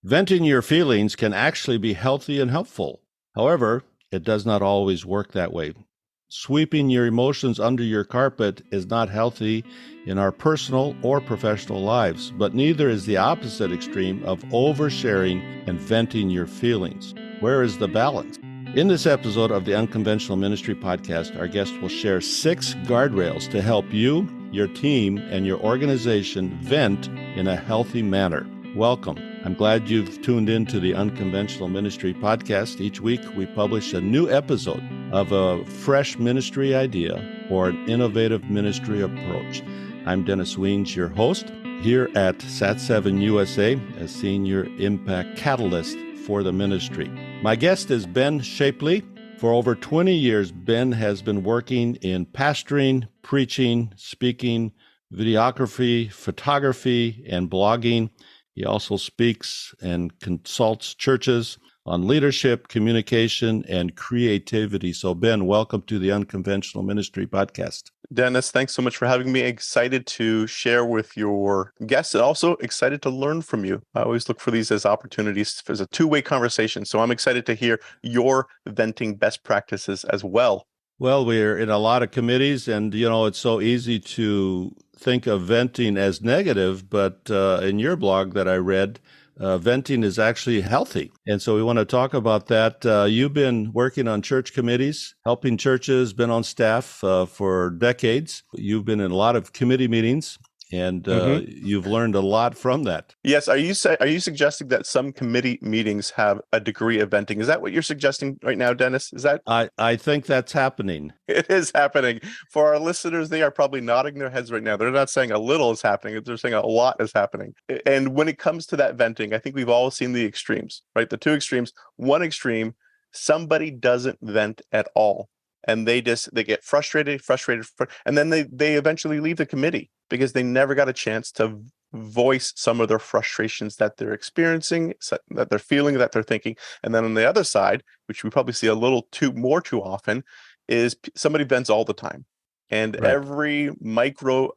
Venting your feelings can actually be healthy and helpful. However, it does not always work that way. Sweeping your emotions under your carpet is not healthy in our personal or professional lives, but neither is the opposite extreme of oversharing and venting your feelings. Where is the balance? In this episode of the Unconventional Ministry Podcast, our guest will share 6 guardrails to help you, your team, and your organization vent in a healthy manner. Welcome. I'm glad you've tuned in to the Unconventional Ministry Podcast. Each week, we publish a new episode of a fresh ministry idea or an innovative ministry approach. I'm Dennis Weens, your host, here at Sat7 USA, a senior impact catalyst for the ministry. My guest is Ben Stapley. For over 20 years, Ben has been working in pastoring, preaching, speaking, videography, photography, and blogging. He also speaks and consults churches on leadership, communication, and creativity. So, Ben, welcome to the Unconventional Ministry Podcast. Dennis, thanks so much for having me. Excited to share with your guests and also excited to learn from you. I always look for these as opportunities as a two-way conversation. So I'm excited to hear your venting best practices as well. Well, we're in a lot of committees, and, it's so easy to think of venting as negative, but in your blog that I read, venting is actually healthy. And so we want to talk about that. You've been working on church committees, helping churches, been on staff for decades. You've been in a lot of committee meetings, and you've learned a lot from that. Yes. Are you suggesting that some committee meetings have a degree of venting? Is that what you're suggesting right now, Dennis? Is that? I think that's happening. It is happening. For our listeners, they are probably nodding their heads right now. They're not saying a little is happening. They're saying a lot is happening. And when it comes to that venting, I think we've all seen the extremes, right? The two extremes. One extreme, somebody doesn't vent at all. And they get frustrated, and then they eventually leave the committee because they never got a chance to voice some of their frustrations that they're experiencing, that they're feeling, that they're thinking. And then on the other side, which we probably see a little too often, is somebody vents all the time. And Right. Every micro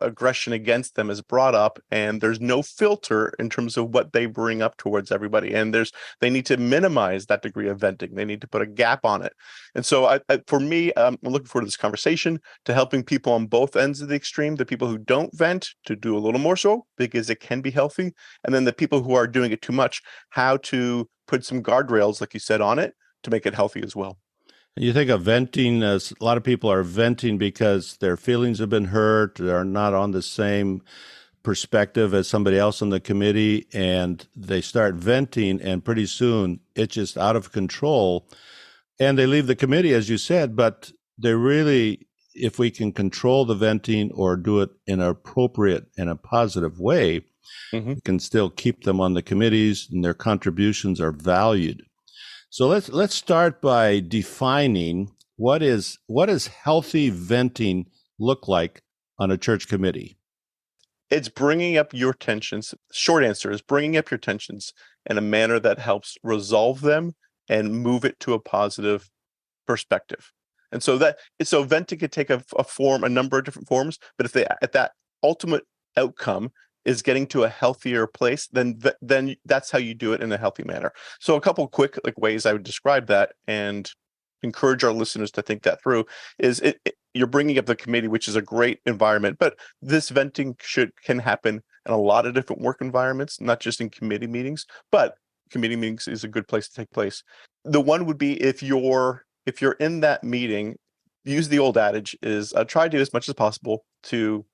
aggression against them is brought up, and there's no filter in terms of what they bring up towards everybody. And they need to minimize that degree of venting. They need to put a gap on it. And so, for me, I'm looking forward to this conversation, to helping people on both ends of the extreme, the people who don't vent to do a little more so because it can be healthy, and then the people who are doing it too much, how to put some guardrails, like you said, on it to make it healthy as well. You think of venting as a lot of people are venting because their feelings have been hurt, they're not on the same perspective as somebody else on the committee, and they start venting, and pretty soon it's just out of control. And they leave the committee, as you said, but they really, if we can control the venting or do it in an appropriate and a positive way, we can still keep them on the committees and their contributions are valued. So let's start by defining what is healthy venting look like on a church committee. It's bringing up your tensions. Short answer is bringing up your tensions in a manner that helps resolve them and move it to a positive perspective. And so venting could take a number of different forms, but if that ultimate outcome is getting to a healthier place, then that's how you do it in a healthy manner. So a couple quick ways I would describe that and encourage our listeners to think that through is you're bringing up the committee, which is a great environment, but this venting can happen in a lot of different work environments, not just in committee meetings, but committee meetings is a good place to take place. The one would be if you're in that meeting, use the old adage is try to do as much as possible to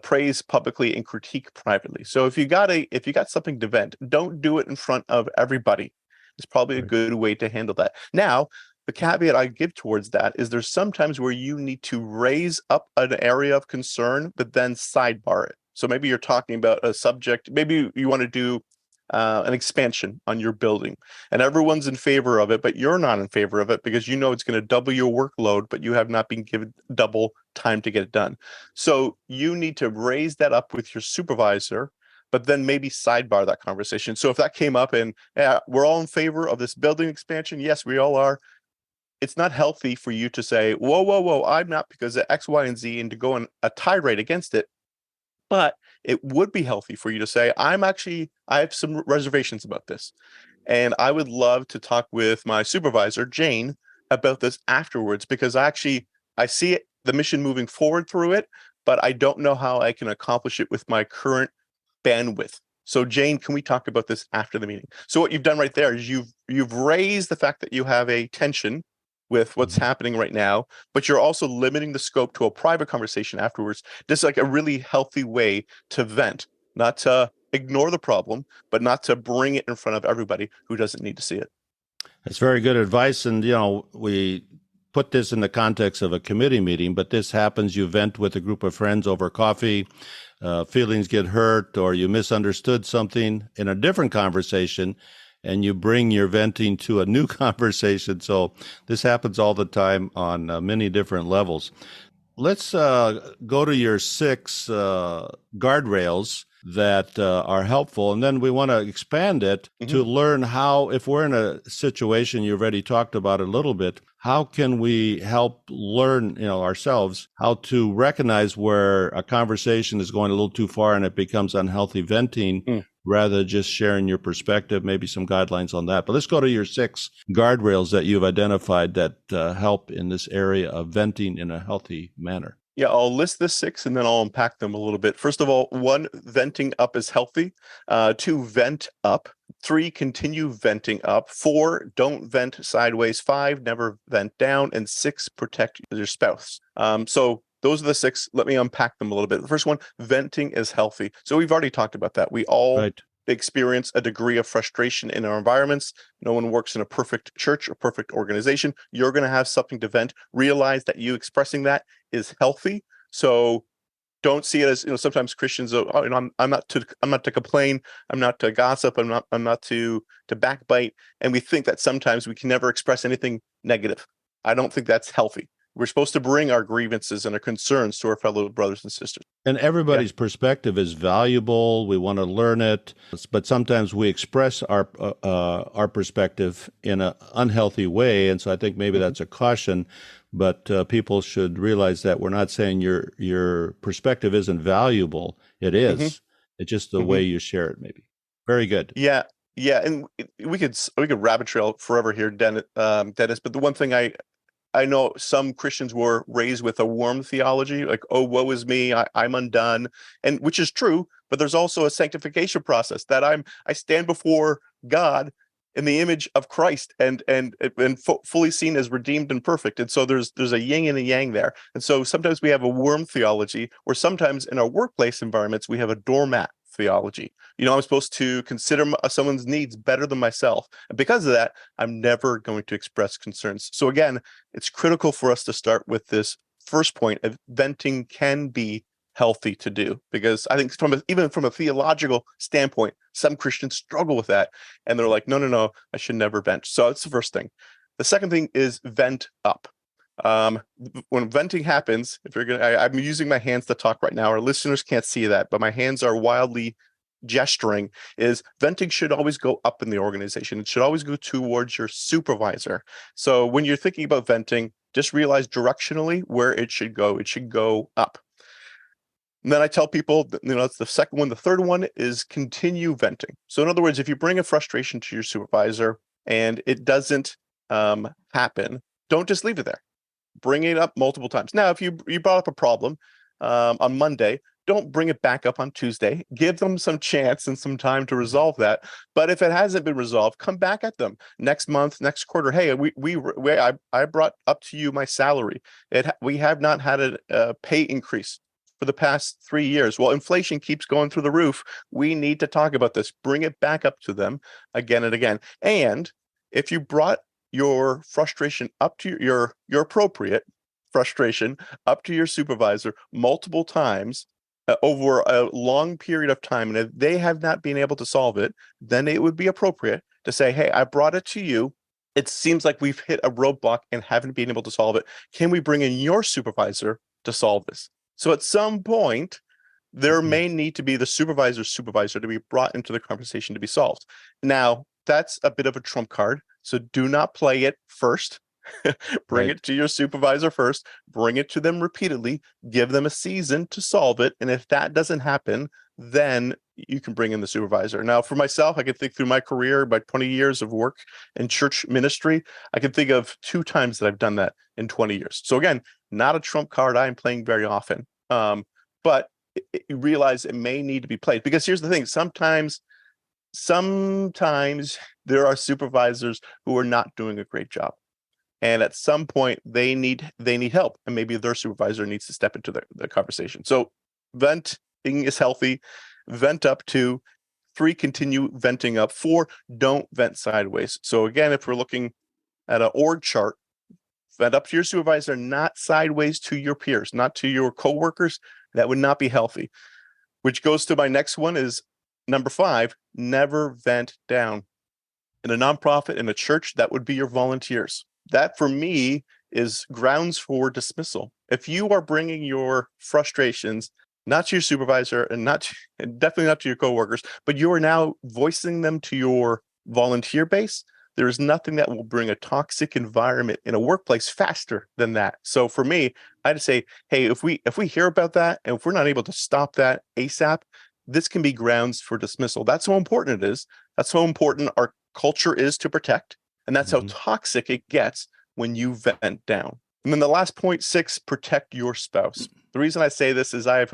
praise publicly and critique privately. So if you got something to vent, don't do it in front of everybody. It's probably a good way to handle that. Now, the caveat I give towards that is there's sometimes where you need to raise up an area of concern, but then sidebar it. So maybe you're talking about a subject, maybe you want to do an expansion on your building, and everyone's in favor of it, but you're not in favor of it because you know it's going to double your workload, but you have not been given double time to get it done. So you need to raise that up with your supervisor, but then maybe sidebar that conversation. So if that came up and we're all in favor of this building expansion, yes, we all are. It's not healthy for you to say, whoa, I'm not because of X, Y, and Z, and to go on a tirade against it. But it would be healthy for you to say, I have some reservations about this. And I would love to talk with my supervisor, Jane, about this afterwards, because I see it, the mission moving forward through it, but I don't know how I can accomplish it with my current bandwidth. So Jane, can we talk about this after the meeting? So what you've done right there is you've raised the fact that you have a tension with what's happening right now, but you're also limiting the scope to a private conversation afterwards. Just like a really healthy way to vent, not to ignore the problem, but not to bring it in front of everybody who doesn't need to see it. That's very good advice. And, we put this in the context of a committee meeting, but this happens. You vent with a group of friends over coffee, feelings get hurt, or you misunderstood something in a different conversation, and you bring your venting to a new conversation. So this happens all the time on many different levels. Let's go to your 6 guardrails that are helpful, and then we want to expand it to learn how, if we're in a situation, you've already talked about it a little bit, how can we help learn, ourselves how to recognize where a conversation is going a little too far and it becomes unhealthy venting, rather than just sharing your perspective, maybe some guidelines on that. But let's go to your 6 guardrails that you've identified that help in this area of venting in a healthy manner. Yeah, I'll list the 6 and then I'll unpack them a little bit. First of all, 1, venting up is healthy. 2, vent up. 3, continue venting up. 4, don't vent sideways. 5, never vent down. And 6, protect your spouse. So those are the 6. Let me unpack them a little bit. The first one, venting is healthy. So we've already talked about that. We all experience a degree of frustration in our environments. No one works in a perfect church or perfect organization. You're going to have something to vent. Realize that you expressing that is healthy. So don't see it as, sometimes Christians I'm not to complain, I'm not to gossip, I'm not to backbite, and we think that sometimes we can never express anything negative. I don't think that's healthy. We're supposed to bring our grievances and our concerns to our fellow brothers and sisters. And everybody's perspective is valuable. We want to learn it, but sometimes we express our perspective in an unhealthy way, and so I think maybe that's a caution. But people should realize that we're not saying your perspective isn't valuable. It is. It's just the way you share it. Maybe. Very good. Yeah, and we could rabbit trail forever here, Dennis. But the one thing I know some Christians were raised with a worm theology, like, oh, woe is me, I'm undone, and which is true, but there's also a sanctification process that I stand before God in the image of Christ and fully seen as redeemed and perfect. And so there's a yin and a yang there. And so sometimes we have a worm theology, or sometimes in our workplace environments, we have a doormat theology. I'm supposed to consider someone's needs better than myself. And because of that, I'm never going to express concerns. So again, it's critical for us to start with this first point of venting can be healthy to do, because I think even from a theological standpoint, some Christians struggle with that. And they're like, no, I should never vent. So that's the first thing. The second thing is vent up. When venting happens, I'm using my hands to talk right now. Our listeners can't see that, but my hands are wildly gesturing. Is venting should always go up in the organization. It should always go towards your supervisor. So when you're thinking about venting, just realize directionally where it should go. It should go up. And then I tell people, that's the second one. The third one is continue venting. So in other words, if you bring a frustration to your supervisor and it doesn't happen, don't just leave it there. Bring it up multiple times. Now, if you brought up a problem on Monday, don't bring it back up on Tuesday. Give them some chance and some time to resolve that. But if it hasn't been resolved, come back at them next month, next quarter. Hey, I brought up to you my salary. We have not had a pay increase for the past 3 years. Well, inflation keeps going through the roof. We need to talk about this. Bring it back up to them again and again. And if you brought your frustration up to your appropriate frustration up to your supervisor multiple times over a long period of time, and if they have not been able to solve it, then it would be appropriate to say, hey, I brought it to you. It seems like we've hit a roadblock and haven't been able to solve it. Can we bring in your supervisor to solve this? So at some point, there may need to be the supervisor's supervisor to be brought into the conversation to be solved. Now, that's a bit of a trump card. So do not play it first. Bring Right. it to your supervisor first, bring it to them repeatedly, give them a season to solve it. And if that doesn't happen, then you can bring in the supervisor. Now, for myself, I can think through my career, about 20 years of work in church ministry, I can think of 2 times that I've done that in 20 years. So again, not a trump card I'm playing very often. But you realize it may need to be played, because here's the thing. Sometimes there are supervisors who are not doing a great job. And at some point they need help, and maybe their supervisor needs to step into the conversation. So venting is healthy. Vent up. 2, 3, continue venting up. 4, don't vent sideways. So again, if we're looking at an org chart, vent up to your supervisor, not sideways to your peers, not to your coworkers. That would not be healthy. Which goes to my next one, is number 5, never vent down. In a nonprofit, in a church, that would be your volunteers. That, for me, is grounds for dismissal. If you are bringing your frustrations not to your supervisor and definitely not to your coworkers, but you are now voicing them to your volunteer base, there is nothing that will bring a toxic environment in a workplace faster than that. So for me, I'd say, hey, if we hear about that and if we're not able to stop that ASAP, this can be grounds for dismissal. That's how important it is. That's how important our culture is to protect. And that's how Mhm. toxic it gets when you vent down. And then the last point, 6, protect your spouse. The reason I say this is I've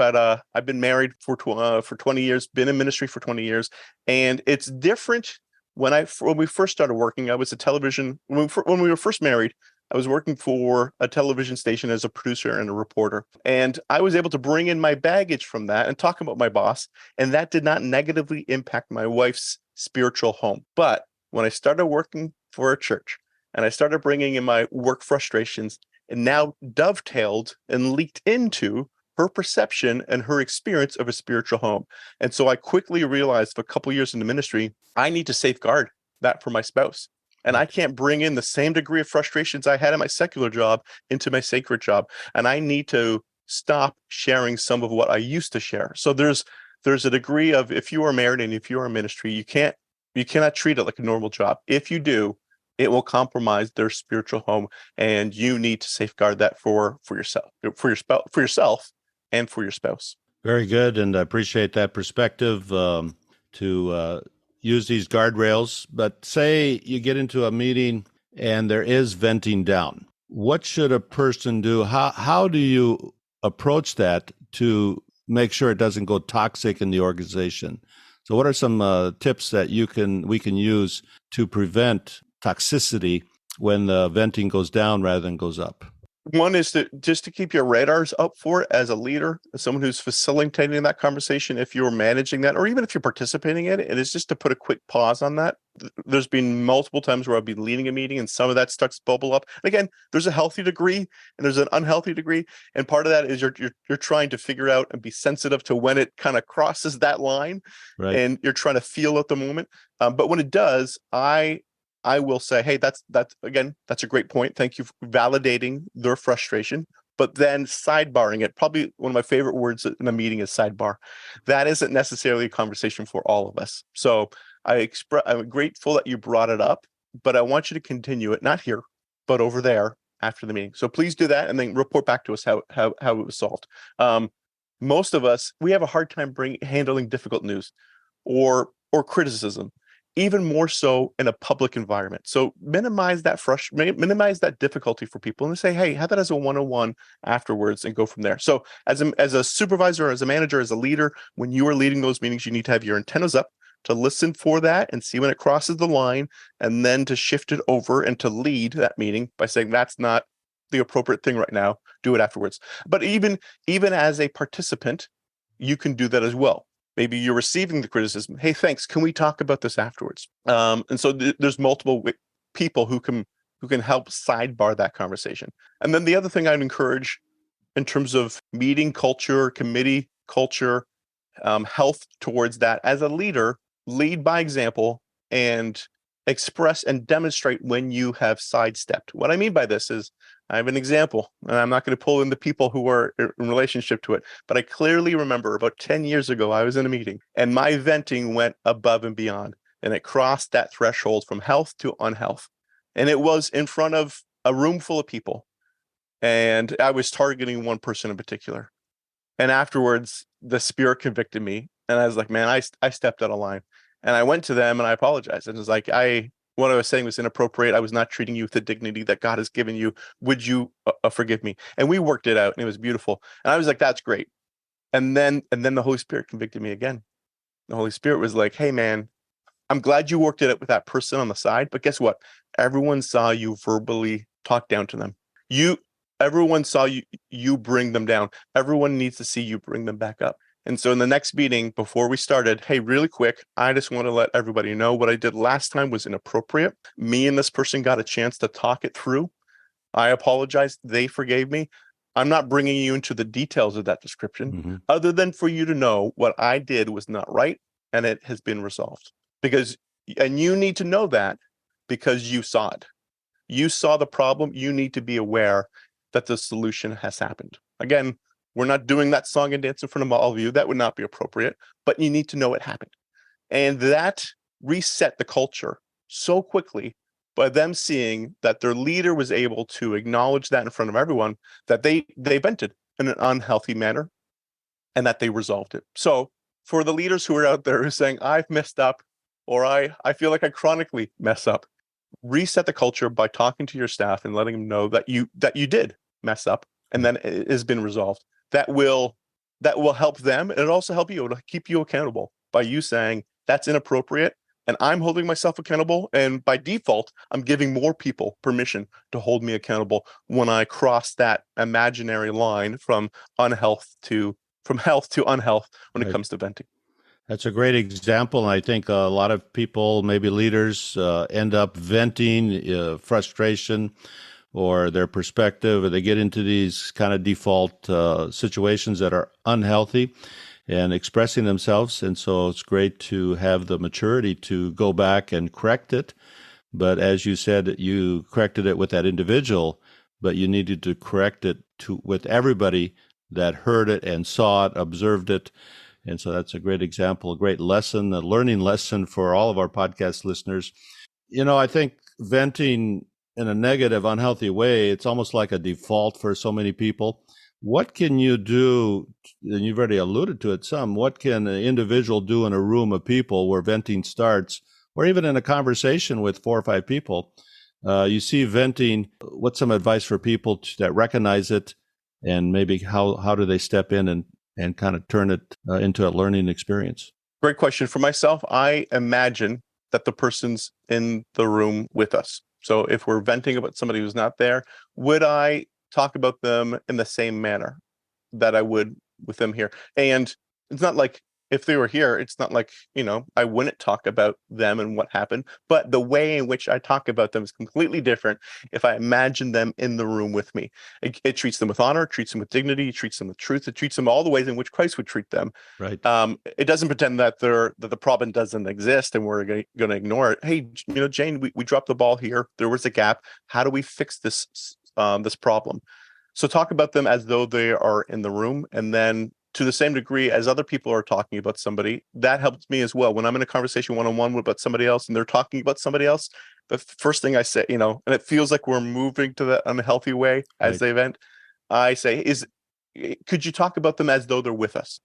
been married for 20 years, been in ministry for 20 years, and it's different. When we first started working, I was when we were first married, I was working for a television station as a producer and a reporter. And I was able to bring in my baggage from that and talk about my boss. And that did not negatively impact my wife's spiritual home. But when I started working for a church and I started bringing in my work frustrations, it now dovetailed and leaked into her perception and her experience of a spiritual home. And so I quickly realized, a couple years into ministry, I need to safeguard that for my spouse. And I Right. can't bring in the same degree of frustrations I had in my secular job into my sacred job. And I need to stop sharing some of what I used to share. So there's a degree of, if you are married and if you are in ministry, you cannot treat it like a normal job. If you do, it will compromise their spiritual home, and you need to safeguard that for yourself, for yourself, and for your spouse. Very good, and I appreciate that perspective to use these guardrails. But say you get into a meeting and there is venting down. What should a person do? How do you approach that to make sure it doesn't go toxic in the organization? So, what are some tips that we can use to prevent toxicity when the venting goes down rather than goes up? One is to keep your radars up for it as a leader, as someone who's facilitating that conversation. If you're managing that, or even if you're participating in it, it is just to put a quick pause on that. There's been multiple times where I'll be leading a meeting and some of that starts to bubble up. And again, there's a healthy degree and there's an unhealthy degree, and part of that is you're trying to figure out and be sensitive to when it kind of crosses that line, Right. and you're trying to feel at the moment. But when it does, I will say, hey, that's a great point. Thank you for validating their frustration. But then sidebarring it, probably one of my favorite words in a meeting is sidebar. That isn't necessarily a conversation for all of us. So I'm grateful that you brought it up, but I want you to continue it, not here, but over there after the meeting. So please do that and then report back to us how it was solved. Most of us, we have a hard time handling difficult news or criticism, even more so in a public environment. So minimize that difficulty for people and say, hey, have that as a one-on-one afterwards and go from there. So as a supervisor, as a manager, as a leader, when you are leading those meetings, you need to have your antennas up to listen for that and see when it crosses the line, and then to shift it over and to lead that meeting by saying, that's not the appropriate thing right now. Do it afterwards. But even as a participant, you can do that as well. Maybe you're receiving the criticism. Hey, thanks. Can we talk about this afterwards? And so there's multiple people who can help sidebar that conversation. And then the other thing I'd encourage in terms of meeting culture, committee culture, health towards that, as a leader, lead by example and express and demonstrate when you have sidestepped. What I mean by this is, I have an example, and I'm not going to pull in the people who are in relationship to it, but I clearly remember about 10 years ago, I was in a meeting and my venting went above and beyond, and it crossed that threshold from health to unhealth. And it was in front of a room full of people, and I was targeting one person in particular. And afterwards, the Spirit convicted me, and I was like, man, I stepped out of line. And I went to them and I apologized. And it was like, what I was saying was inappropriate. I was not treating you with the dignity that God has given you. Would you forgive me? And we worked it out, and it was beautiful. And I was like, that's great. And then the Holy Spirit convicted me again. The Holy Spirit was like, hey, man, I'm glad you worked it out with that person on the side, but guess what? Everyone saw you verbally talk down to them. Everyone saw you bring them down. Everyone needs to see you bring them back up. And so in the next meeting, before we started, hey, really quick, I just want to let everybody know what I did last time was inappropriate. Me and this person got a chance to talk it through. I apologized. They forgave me. I'm not bringing you into the details of that description, other than for you to know what I did was not right, and it has been resolved. And you need to know that because you saw it. You saw the problem. You need to be aware that the solution has happened. Again, we're not doing that song and dance in front of all of you. That would not be appropriate, but you need to know it happened. And that reset the culture so quickly by them seeing that their leader was able to acknowledge that in front of everyone, that they vented in an unhealthy manner and that they resolved it. So for the leaders who are out there who are saying, I've messed up, or I feel like I chronically mess up, reset the culture by talking to your staff and letting them know that you did mess up and then it has been resolved. That will help them, and it also help you. It'll keep you accountable by you saying that's inappropriate, and I'm holding myself accountable. And by default, I'm giving more people permission to hold me accountable when I cross that imaginary line from health to unhealth when it comes to venting. That's a great example. And I think a lot of people, maybe leaders, end up venting frustration or their perspective, or they get into these kind of default situations that are unhealthy and expressing themselves. And so it's great to have the maturity to go back and correct it. But as you said, you corrected it with that individual, but you needed to correct it with everybody that heard it and saw it, observed it. And so that's a great example, a great lesson, a learning lesson for all of our podcast listeners. I think venting in a negative, unhealthy way, it's almost like a default for so many people. What can you do, and you've already alluded to it some, what can an individual do in a room of people where venting starts, or even in a conversation with 4 or 5 people? You see venting, what's some advice for people that recognize it, and maybe how do they step in and kind of turn it into a learning experience? Great question. For myself, I imagine that the person's in the room with us. So if we're venting about somebody who's not there, would I talk about them in the same manner that I would with them here? And it's not like if they were here, it's not like, I wouldn't talk about them and what happened, but the way in which I talk about them is completely different if I imagine them in the room with me. It treats them with honor, treats them with dignity, treats them with truth, it treats them all the ways in which Christ would treat them. Right. It doesn't pretend that the problem doesn't exist and we're going to ignore it. Hey, Jane, we dropped the ball here. There was a gap. How do we fix this problem? So talk about them as though they are in the room, and then to the same degree as other people are talking about somebody, that helps me as well. When I'm in a conversation one-on-one about somebody else and they're talking about somebody else, the first thing I say, and it feels like we're moving to that unhealthy way as they vent, I say, could you talk about them as though they're with us?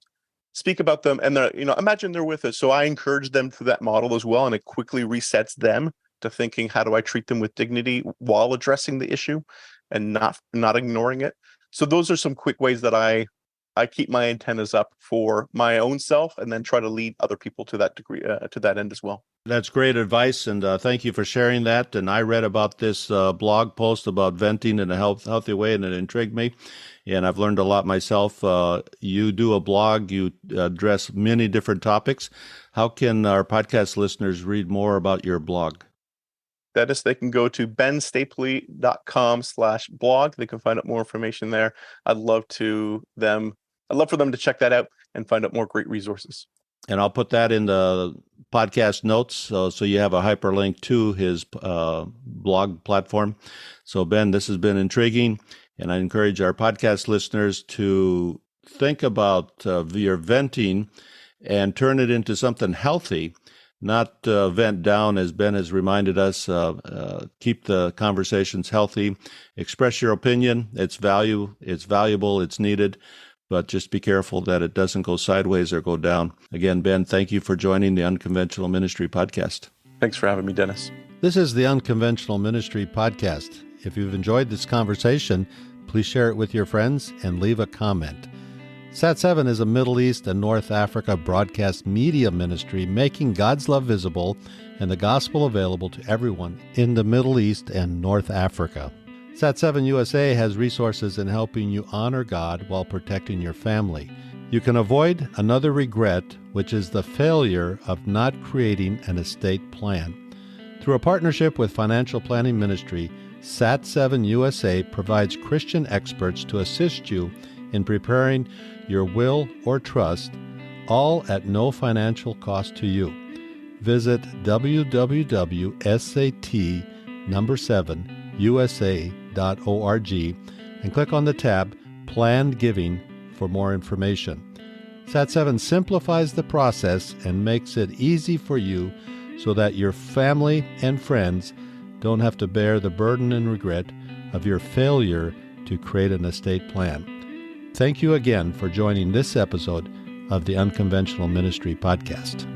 Speak about them, and imagine they're with us. So I encourage them through that model as well, and it quickly resets them to thinking, how do I treat them with dignity while addressing the issue and not ignoring it? So those are some quick ways that I keep my antennas up for my own self, and then try to lead other people to that degree, to that end as well. That's great advice, and thank you for sharing that. And I read about this blog post about venting in a healthy way, and it intrigued me. And I've learned a lot myself. You do a blog, you address many different topics. How can our podcast listeners read more about your blog? That is, they can go to benstapley.com/blog. They can find out more information there. I'd love for them to check that out and find out more great resources. And I'll put that in the podcast notes so you have a hyperlink to his blog platform. So, Ben, this has been intriguing, and I encourage our podcast listeners to think about your venting and turn it into something healthy. not vent down, as Ben has reminded us. Keep the conversations healthy. Express your opinion. It's valuable, it's needed, but just be careful that it doesn't go sideways or go down. Again, Ben, thank you for joining the Unconventional Ministry Podcast. Thanks for having me, Dennis. This is the Unconventional Ministry Podcast. If you've enjoyed this conversation, please share it with your friends and leave a comment. Sat7 is a Middle East and North Africa broadcast media ministry making God's love visible and the gospel available to everyone in the Middle East and North Africa. Sat7 USA has resources in helping you honor God while protecting your family. You can avoid another regret, which is the failure of not creating an estate plan. Through a partnership with Financial Planning Ministry, Sat7 USA provides Christian experts to assist you in preparing your will or trust, all at no financial cost to you. Visit www.sat7usa.org and click on the tab Planned Giving for more information. Sat7 simplifies the process and makes it easy for you so that your family and friends don't have to bear the burden and regret of your failure to create an estate plan. Thank you again for joining this episode of the Unconventional Ministry Podcast.